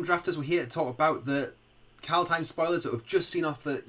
Welcome drafters, we're here to talk about the Kaldheim spoilers that we've just seen off the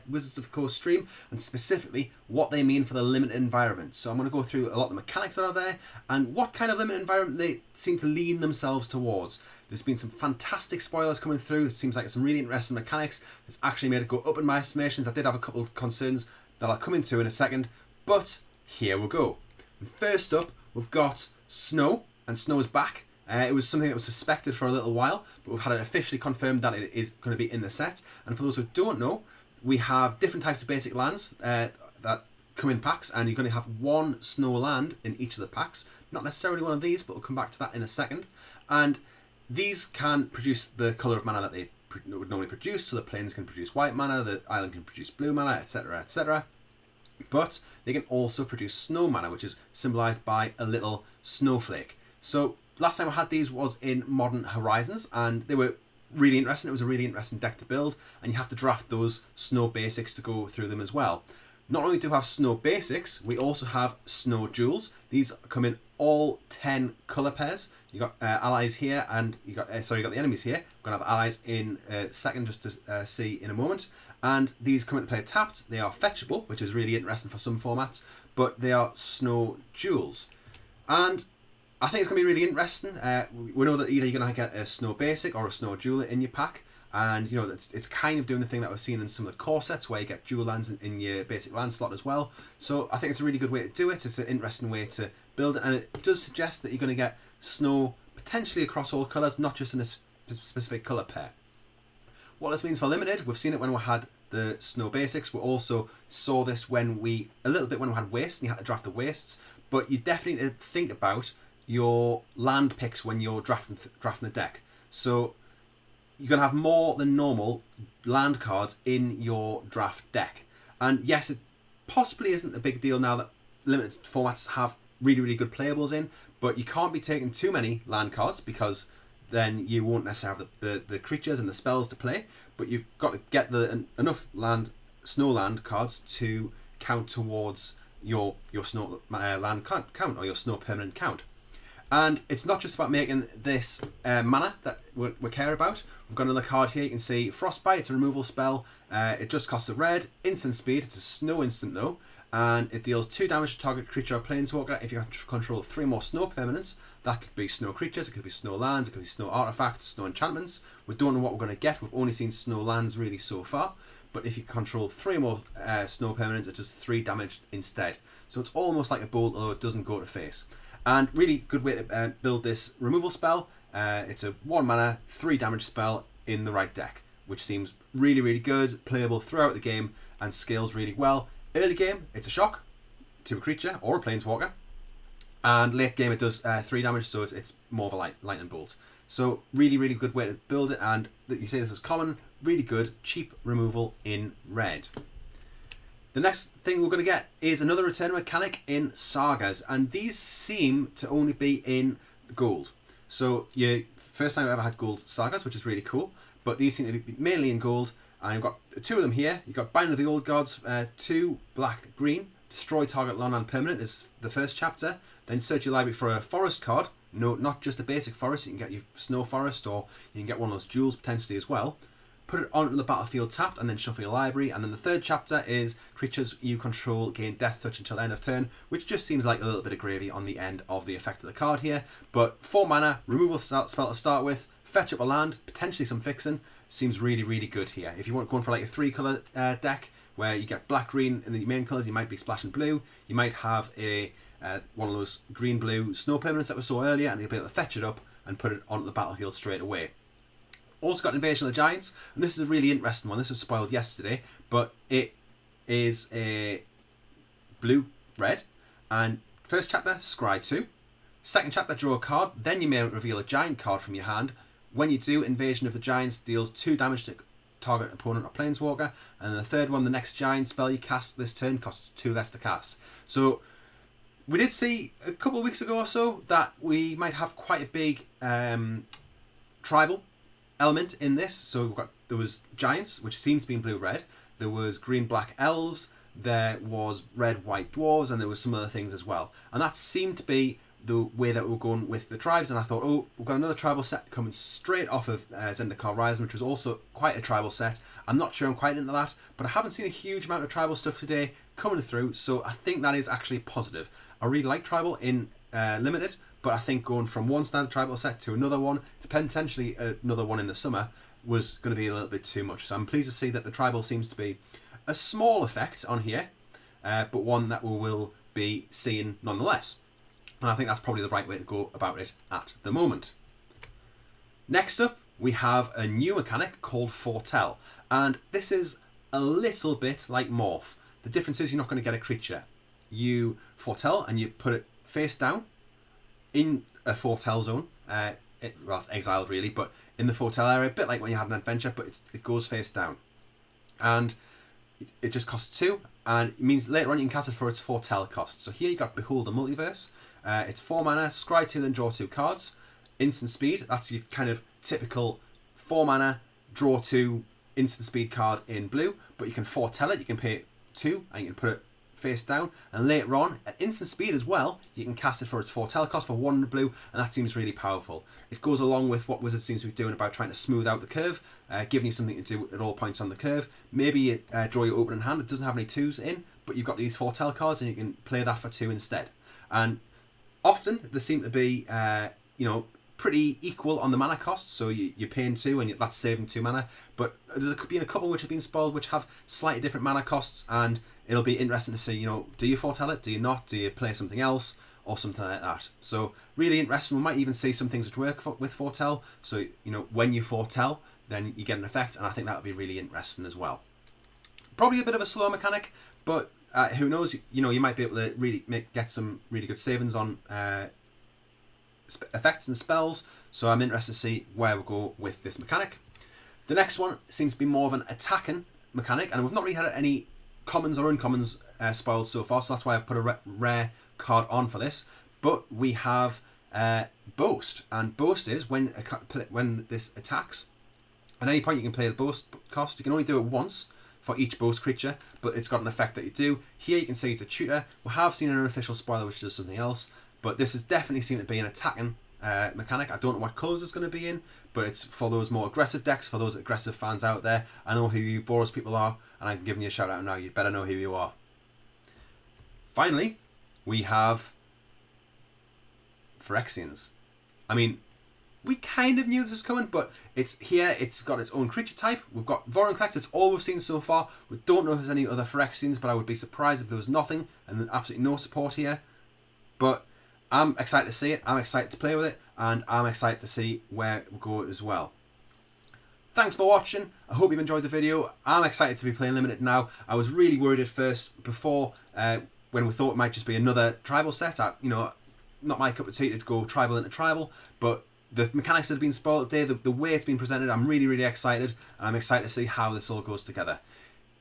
Wizards of the Coast stream, and specifically what they mean for the limited environment. So I'm going to go through a lot of the mechanics that are there and what kind of limited environment they seem to lean themselves towards. There's been some fantastic spoilers coming through. It seems like it's some really interesting mechanics. It's actually made it go up in my estimations. I did have a couple of concerns that I'll come into in a second, but here we go. And first up, we've got Snow, and Snow is back. It was something that was suspected for a little while, but we've had it officially confirmed that it is going to be in the set. And for those who don't know, we have different types of basic lands that come in packs, and you're going to have one snow land in each of the packs. Not necessarily one of these, but we'll come back to that in a second. And these can produce the colour of mana that they would normally produce. So the plains can produce white mana, the island can produce blue mana, etc., etc. But they can also produce snow mana, which is symbolised by a little snowflake. So last time I had these was in Modern Horizons, and they were really interesting. It was a really interesting deck to build, and you have to draft those snow basics to go through them as well. Not only do we have snow basics, we also have snow jewels. These come in all 10 colour pairs. You got allies here, and you got you got the enemies here. We're gonna have allies in a second, just to see in a moment. And these come into play tapped. They are fetchable, which is really interesting for some formats, but they are snow jewels. And I think it's going to be really interesting. We know that either you're going to get a snow basic or a snow jewel in your pack, and you know it's kind of doing the thing that we've seen in some of the core sets where you get jewel lands in your basic land slot as well. So I think it's a really good way to do it. It's an interesting way to build it, and it does suggest that you're going to get snow potentially across all colours, not just in a specific colour pair. What this means for limited, we've seen it when we had the snow basics. We also saw this when we had wastes, and you had to draft the wastes. But you definitely need to think about your land picks when you're drafting the deck. So you're going to have more than normal land cards in your draft deck. And yes, it possibly isn't a big deal now that limited formats have really, really good playables in, but you can't be taking too many land cards because then you won't necessarily have the creatures and the spells to play. But you've got to get enough snow land cards to count towards your snow land count or your snow permanent count. And it's not just about making this mana that we care about. We've got another card here. You can see Frostbite. It's a removal spell. It just costs a red. Instant speed. It's a snow instant though. And it deals 2 damage to target creature or planeswalker. If you control 3 more snow permanents, that could be snow creatures, it could be snow lands, it could be snow artifacts, snow enchantments. We don't know what we're going to get. We've only seen snow lands really so far. But if you control 3 more snow permanents, it does 3 damage instead. So it's almost like a bolt, although it doesn't go to face. And really good way to build this removal spell. It's a 1 mana, 3 damage spell in the right deck, which seems really, really good, playable throughout the game, and scales really well. Early game, it's a shock to a creature or a planeswalker, and late game it does 3 damage, so it's more of a lightning bolt. So really, really good way to build it, and you say this is common, really good, cheap removal in red. The next thing we're going to get is another return mechanic in Sagas, and these seem to only be in gold. So first time I've ever had gold Sagas, which is really cool, but these seem to be mainly in gold, and you've got 2 of them here. You've got Binding of the Old Gods, 2 black, green, destroy target land permanent is the first chapter, then search your library for a forest card. No, not just a basic forest, you can get your snow forest, or you can get one of those jewels potentially as well. Put it onto the battlefield tapped, and then shuffle your library. And then the third chapter is creatures you control gain death touch until end of turn, which just seems like a little bit of gravy on the end of the effect of the card here. But 4 mana, removal spell to start with, fetch up a land, potentially some fixing. Seems really, really good here. If you want going for like a 3 colour deck where you get black, green in the main colours, you might be splashing blue. You might have a one of those green, blue snow permanents that we saw earlier, and you'll be able to fetch it up and put it onto the battlefield straight away. Also got Invasion of the Giants, and this is a really interesting one. This was spoiled yesterday, but it is a blue-red, and first chapter, scry 2. Second chapter, draw a card, then you may reveal a giant card from your hand. When you do, Invasion of the Giants deals 2 damage to target opponent or planeswalker, and the third one, the next giant spell you cast this turn, costs 2 less to cast. So we did see a couple of weeks ago or so that we might have quite a big tribal element in this. So there was giants, which seems to be in blue-red. There was green-black elves. There was red-white dwarves, and there was some other things as well. And that seemed to be the way that we were going with the tribes, and I thought, oh, we've got another tribal set coming straight off of Zendikar Rising, which was also quite a tribal set. I'm not sure I'm quite into that, but I haven't seen a huge amount of tribal stuff today coming through, so I think that is actually positive. I really like tribal in Limited, but I think going from one standard tribal set to another one, to potentially another one in the summer, was going to be a little bit too much. So I'm pleased to see that the tribal seems to be a small effect on here, but one that we will be seeing nonetheless. And I think that's probably the right way to go about it at the moment. Next up, we have a new mechanic called Fortel. And this is a little bit like Morph. The difference is you're not going to get a creature. You Fortel and you put it face down in a Fortel zone. Well, it's exiled really, but in the Fortel area, a bit like when you had an adventure, but it goes face down. And it just costs 2, and it means later on you can cast it for its Fortel cost. So here you got Behold the Multiverse. It's 4 mana, scry 2 and draw 2 cards. Instant speed, that's your kind of typical 4 mana, draw 2, instant speed card in blue. But you can Fortel it, you can pay 2 and you can put it face down. And later on, at instant speed as well, you can cast it for its Fortel cost for 1 blue, and that seems really powerful. It goes along with what Wizards seems to be doing about trying to smooth out the curve, giving you something to do at all points on the curve. Maybe you draw your opening hand, it doesn't have any 2s in, but you've got these Fortel cards and you can play that for 2 instead. And often they seem to be, pretty equal on the mana cost. So you're paying 2 and that's saving 2 mana. But there's been a couple which have been spoiled which have slightly different mana costs, and it'll be interesting to see, do you Fortel it? Do you not? Do you play something else? Or something like that. So really interesting. We might even see some things which work with Fortel. So, when you Fortel, then you get an effect, and I think that would be really interesting as well. Probably a bit of a slow mechanic, but who knows? You might be able to really get some really good savings on effects and spells. So I'm interested to see where we go with this mechanic. The next one seems to be more of an attacking mechanic, and we've not really had any commons or uncommons spoiled so far, so that's why I've put a rare card on for this. But we have Boast, and Boast is when this attacks, at any point you can play the Boast cost. You can only do it once for each Boast creature, but it's got an effect that you do. Here you can see it's a tutor. We have seen an unofficial spoiler which does something else, but this is definitely seen to be an attacking mechanic. I don't know what colours it's going to be in, but it's for those more aggressive decks, for those aggressive fans out there. I know who you Boros people are, and I'm giving you a shout out now. You better know who you are. Finally, we have Phyrexians. I mean, we kind of knew this was coming, but it's here. It's got its own creature type. We've got Vorinclex. It's all we've seen so far. We don't know if there's any other Phyrexians, but I would be surprised if there was nothing and absolutely no support here. But I'm excited to see it. I'm excited to play with it, and I'm excited to see where we go as well. Thanks for watching. I hope you've enjoyed the video. I'm excited to be playing Limited now. I was really worried at first before when we thought it might just be another tribal set. Not my cup of tea to go tribal into tribal, but the mechanics that have been spoiled today, the way it's been presented, I'm really, really excited, and I'm excited to see how this all goes together.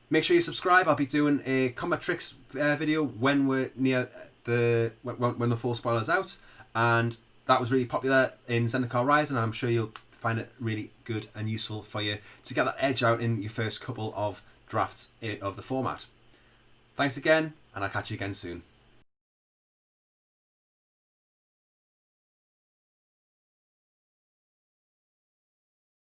Make sure you subscribe. I'll be doing a Combat Tricks video when we're near when the full spoiler's out, and that was really popular in Zendikar Rising, and I'm sure you'll find it really good and useful for you to get that edge out in your first couple of drafts of the format. Thanks again, and I'll catch you again soon.